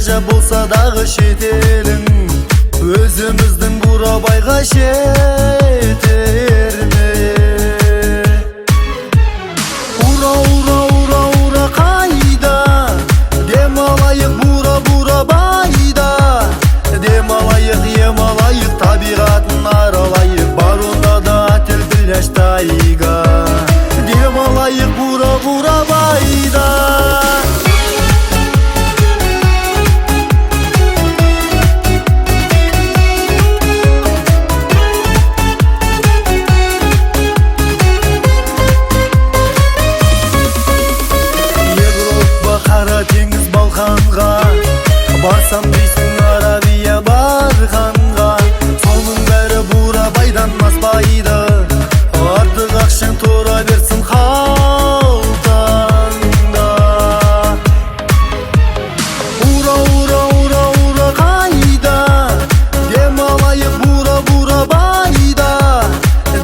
жажа болса дағы шетелің, өзіміздің Бурабайға жетер ме? Ура, ура, ура, ура қайда, демалайық Бурабайда. Демалайық, ем алайық, табиғатын аралайық, бар онда да отель пляж тайга. Демалайық Бурабайда. Теңіз Балқанға барсам дейсің, Арабия барғанға. Соның бәрі Бурабайдан аспайды, артық ақшаң тұра берсін қалтаңда. Ура, ура, ура, ура қайда, демалайық Бурабайда.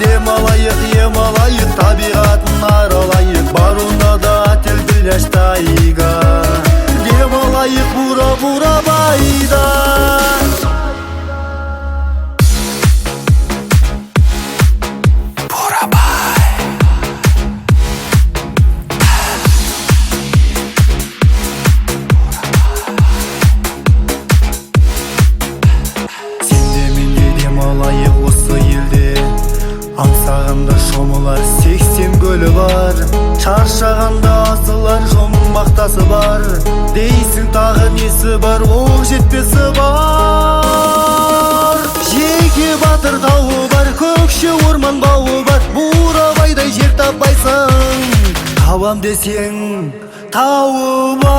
Демалайық, ем алайық, табиғатын аралайық, бар онда да отель пляж тайга. Демалайық Бурабайда. Сенде менде демалайық осы елде, аңсағанда шомылар 80 көлі бар. Шаршағанда асылар жұмбақтасы бар, дейсің тағы несі бар, ол жетпесі бар. Жеке Батыр тауы бар, көкше орман бауы бар, Бурабайдай жер таппайсың, табам десең тауы бар.